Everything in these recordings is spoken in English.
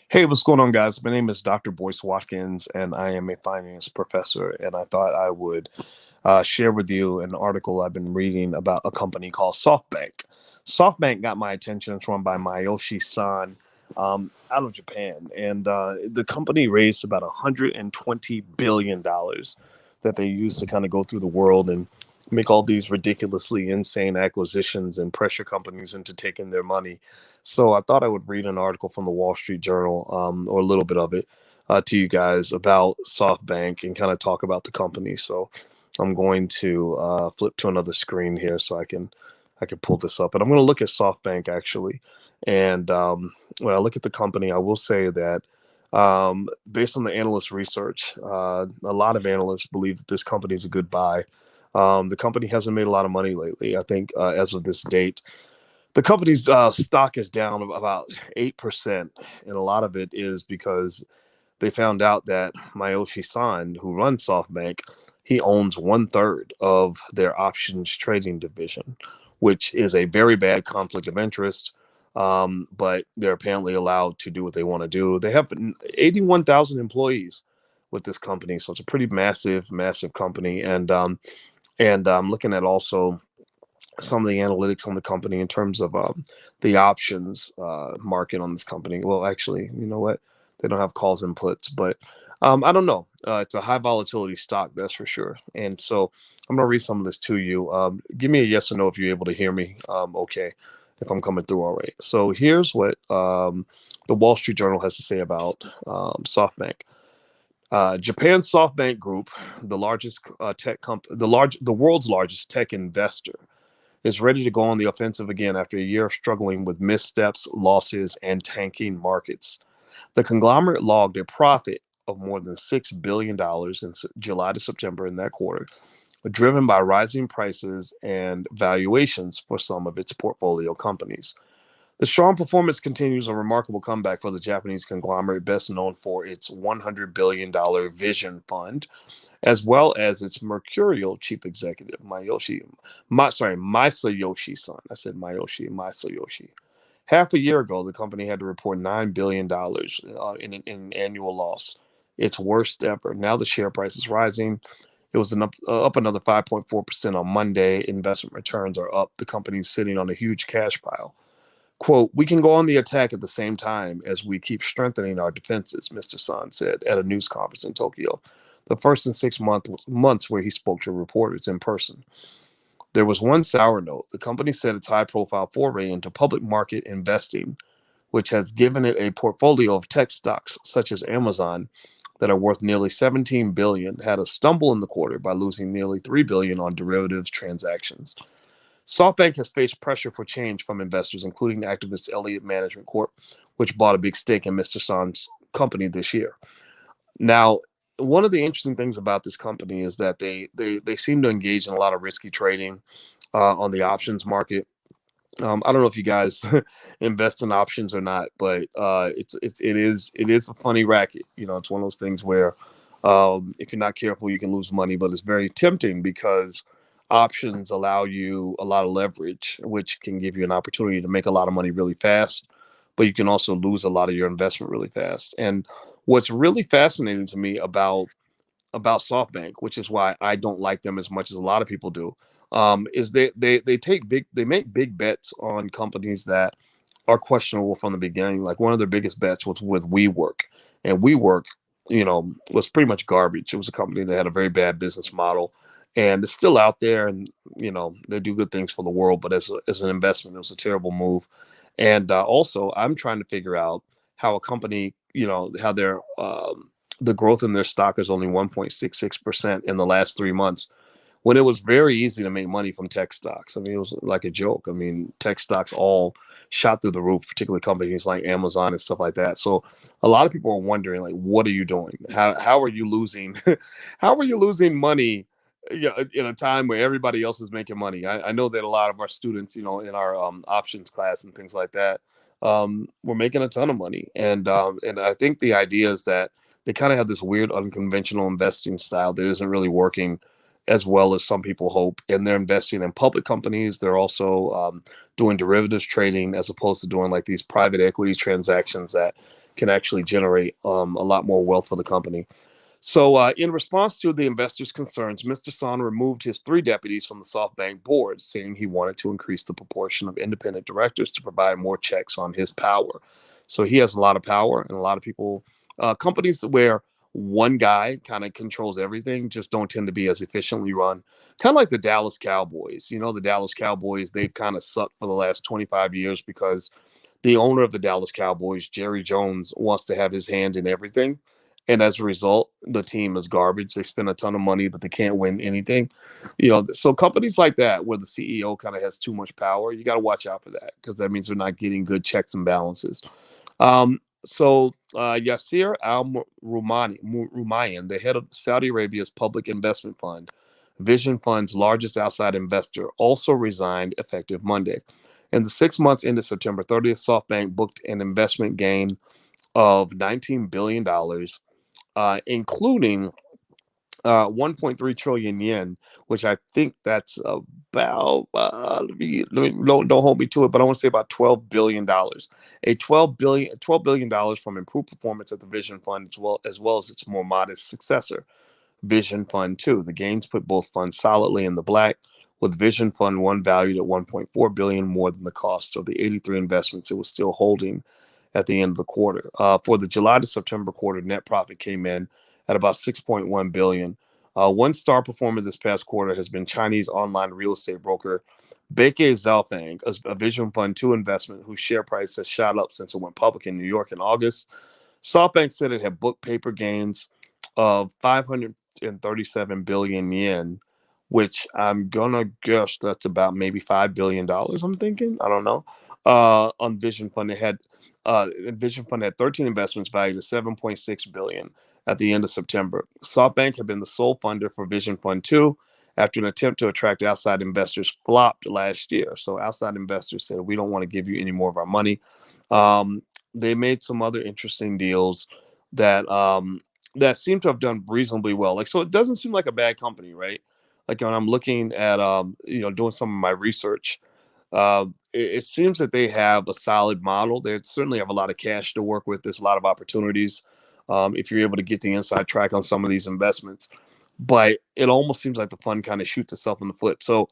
Hey, what's going on, guys? My name is Dr. Boyce Watkins, and I am a finance professor. And I thought I would share with you an article I've been reading about a company called SoftBank. SoftBank got my attention. It's run by Mayoshi Son out of Japan. And the company raised about $120 billion that they use to kind of go through the world and make all these ridiculously insane acquisitions and pressure companies into taking their money. So I thought I would read an article from the Wall Street Journal, or a little bit of it, to you guys about SoftBank and kind of talk about the company. So I'm going to flip to another screen here so I can pull this up, and I'm going to look at SoftBank actually. And when I look at the company, I will say that based on the analyst research, a lot of analysts believe that this company is a good buy. The company hasn't made a lot of money lately. I think as of this date, the company's stock is down about 8%, and a lot of it is because they found out that Mayoshi Son, who runs SoftBank, he owns one third of their options trading division, which is a very bad conflict of interest. But they're apparently allowed to do what they want to do. They have 81,000 employees with this company, so it's a pretty massive, massive company. And I'm looking at also some of the analytics on the company in terms of the options market on this company. Well, actually, you know what? They don't have calls and puts, but I don't know. It's a high volatility stock, that's for sure. And so I'm going to read some of this to you. Give me a yes or no if you're able to hear me. Okay, if I'm coming through all right. So here's what the Wall Street Journal has to say about SoftBank. Japan SoftBank Group, the largest tech company, the world's largest tech investor, is ready to go on the offensive again after a year of struggling with missteps, losses, and tanking markets. The conglomerate logged a profit of more than $6 billion in July to September in that quarter, driven by rising prices and valuations for some of its portfolio companies. The strong performance continues a remarkable comeback for the Japanese conglomerate, best known for its $100 billion Vision Fund, as well as its mercurial chief executive, Masayoshi Son. I said Masayoshi. Half a year ago, the company had to report $9 billion in an annual loss, its worst ever. Now the share price is rising. It was up another 5.4% on Monday. Investment returns are up. The company's sitting on a huge cash pile. Quote, we can go on the attack at the same time as we keep strengthening our defenses, Mr. San said at a news conference in Tokyo, the first in 6 months where he spoke to reporters in person. There was one sour note. The company said its high profile foray into public market investing, which has given it a portfolio of tech stocks such as Amazon that are worth nearly 17 billion, had a stumble in the quarter by losing nearly 3 billion on derivatives transactions. SoftBank has faced pressure for change from investors, including activist Elliott Management Corp, which bought a big stake in Mr. Son's company this year. Now, one of the interesting things about this company is that they seem to engage in a lot of risky trading on the options market. I don't know if you guys invest in options or not, but it is a funny racket. You know, it's one of those things where if you're not careful, you can lose money. But it's very tempting because options allow you a lot of leverage, which can give you an opportunity to make a lot of money really fast. But you can also lose a lot of your investment really fast. And what's really fascinating to me about SoftBank, which is why I don't like them as much as a lot of people do, is they make big bets on companies that are questionable from the beginning. Like one of their biggest bets was with WeWork, and WeWork, was pretty much garbage. It was a company that had a very bad business model, and it's still out there, and they do good things for the world. But as an investment, it was a terrible move. And also, I'm trying to figure out how a company, how the growth in their stock is only 1.66% in the last 3 months when it was very easy to make money from tech stocks. I mean, it was like a joke. I mean, tech stocks all shot through the roof, particularly companies like Amazon and stuff like that. So a lot of people are wondering, like, what are you doing? How are you losing? How are you losing money? In a time where everybody else is making money. I know that a lot of our students, in our options class and things like that, we're making a ton of money. And I think the idea is that they kind of have this weird unconventional investing style that isn't really working as well as some people hope. And they're investing in public companies. They're also doing derivatives trading as opposed to doing like these private equity transactions that can actually generate a lot more wealth for the company. So, in response to the investors' concerns, Mr. Son removed his three deputies from the SoftBank board, saying he wanted to increase the proportion of independent directors to provide more checks on his power. So, he has a lot of power, and a lot of people, companies where one guy kind of controls everything just don't tend to be as efficiently run. Kind of like the Dallas Cowboys. You know, the Dallas Cowboys, they've kind of sucked for the last 25 years because the owner of the Dallas Cowboys, Jerry Jones, wants to have his hand in everything. And as a result, the team is garbage. They spend a ton of money, but they can't win anything. You know, so companies like that, where the CEO kind of has too much power, you got to watch out for that because that means they're not getting good checks and balances. Yasir Al Rumayyan, the head of Saudi Arabia's public investment fund, Vision Fund's largest outside investor, also resigned effective Monday. In the 6 months ended September 30th, SoftBank booked an investment gain of $19 billion, including 1.3 trillion yen, which I think that's about, don't hold me to it, but I want to say about $12 billion. $12 billion from improved performance at the Vision Fund, as well as its more modest successor, Vision Fund 2. The gains put both funds solidly in the black, with Vision Fund 1 valued at 1.4 billion more than the cost of the 83 investments it was still holding at the end of the quarter. For the July to September quarter, net profit came in at about 6.1 billion. One star performer this past quarter has been Chinese online real estate broker Beike Zhaofang, a Vision Fund 2 investment whose share price has shot up since it went public in New York in August. SoftBank said it had booked paper gains of 537 billion yen, which I'm gonna guess that's about maybe $5 billion. I'm thinking, I don't know. On Vision Fund, Vision Fund had 13 investments valued at 7.6 billion at the end of September. SoftBank had been the sole funder for Vision Fund 2 after an attempt to attract outside investors flopped last year. So outside investors said, we don't want to give you any more of our money. They made some other interesting deals that that seem to have done reasonably well. Like, so it doesn't seem like a bad company, right? Like when I'm looking at doing some of my research, it seems that they have a solid model. They certainly have a lot of cash to work with. There's a lot of opportunities if you're able to get the inside track on some of these investments. But it almost seems like the fund kind of shoots itself in the foot. So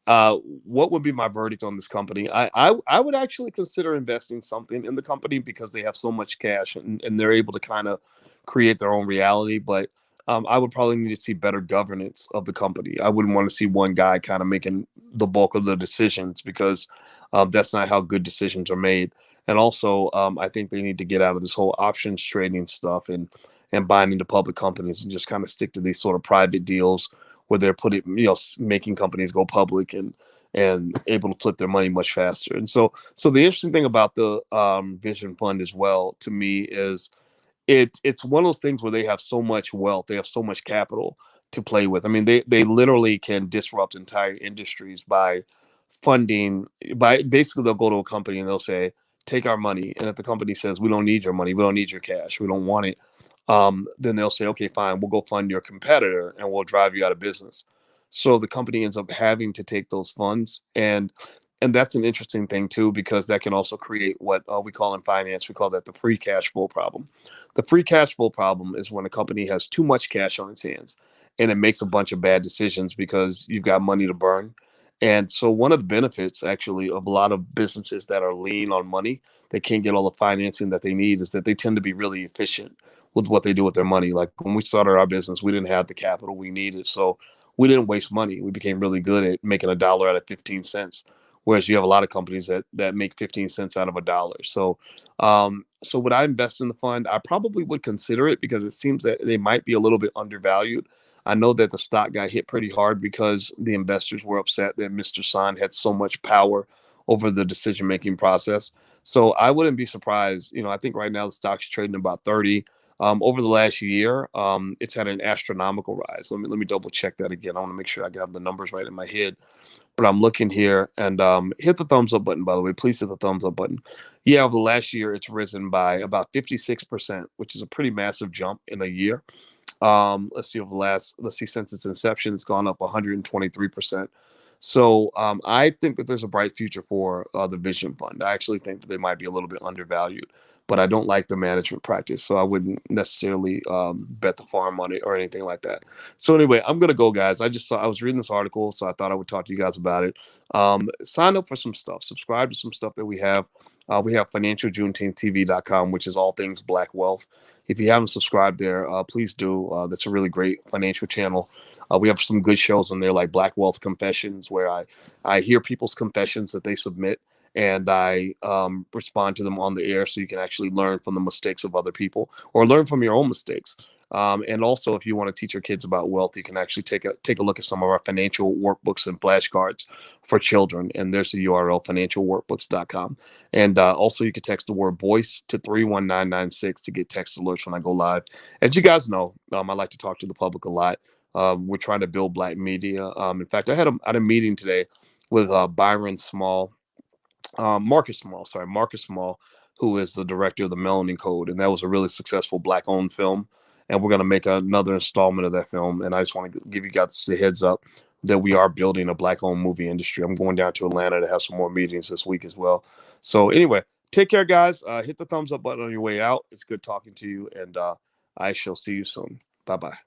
what would be my verdict on this company? I would actually consider investing something in the company because they have so much cash and they're able to kind of create their own reality. But I would probably need to see better governance of the company. I wouldn't want to see one guy kind of making the bulk of the decisions because that's not how good decisions are made. And also, I think they need to get out of this whole options trading stuff and buying into public companies and just kind of stick to these sort of private deals where they're putting, making companies go public and able to flip their money much faster. And so the interesting thing about the Vision Fund as well to me is it's one of those things where they have so much wealth, they have so much capital to play with. I mean, they literally can disrupt entire industries by funding. By basically, they'll go to a company and they'll say, "Take our money," and if the company says, "We don't need your money, we don't need your cash, we don't want it," then they'll say, "Okay, fine, we'll go fund your competitor and we'll drive you out of business." So the company ends up having to take those funds, and that's an interesting thing too because that can also create what we call in finance, we call that the free cash flow problem. The free cash flow problem is when a company has too much cash on its hands and it makes a bunch of bad decisions because you've got money to burn. And so one of the benefits actually of a lot of businesses that are lean on money, they can't get all the financing that they need, is that they tend to be really efficient with what they do with their money. Like when we started our business, we didn't have the capital we needed. So we didn't waste money. We became really good at making a dollar out of 15 cents. Whereas you have a lot of companies that make 15 cents out of a dollar. So would I invest in the fund? I probably would consider it because it seems that they might be a little bit undervalued. I know that the stock got hit pretty hard because the investors were upset that Mr. San had so much power over the decision making process. So I wouldn't be surprised. I think right now the stock's trading about 30. Over the last year, it's had an astronomical rise. Let me double check that again. I want to make sure I have the numbers right in my head. But I'm looking here and hit the thumbs up button, by the way. Please hit the thumbs up button. Yeah, over the last year, it's risen by about 56%, which is a pretty massive jump in a year. Let's see, since its inception, it's gone up 123%. So I think that there's a bright future for the Vision Fund. I actually think that they might be a little bit undervalued. but I don't like the management practice. So I wouldn't necessarily bet the farm on it or anything like that. So anyway, I'm gonna go, guys. I was reading this article, so I thought I would talk to you guys about it. Sign up for some stuff. Subscribe to some stuff that we have. We have financialjuneteenth.tv.com, which is all things Black wealth. If you haven't subscribed there, please do. That's a really great financial channel. We have some good shows on there, like Black Wealth Confessions, where I hear people's confessions that they submit, and I respond to them on the air, so you can actually learn from the mistakes of other people or learn from your own mistakes. And also, if you want to teach your kids about wealth, you can actually take a look at some of our financial workbooks and flashcards for children. And there's the URL, financialworkbooks.com. And also, you can text the word voice to 31996 to get text alerts when I go live. As you guys know, I like to talk to the public a lot. We're trying to build Black media. In fact, I had a meeting today with Byron Small, Marcus Small, who is the director of the Melanin Code, and that was a really successful Black-owned film. And we're going to make another installment of that film. And I just want to give you guys the heads up that we are building a Black-owned movie industry. I'm going down to Atlanta to have some more meetings this week as well. So anyway, take care, guys. Hit the thumbs up button on your way out. It's good talking to you, and I shall see you soon. Bye bye.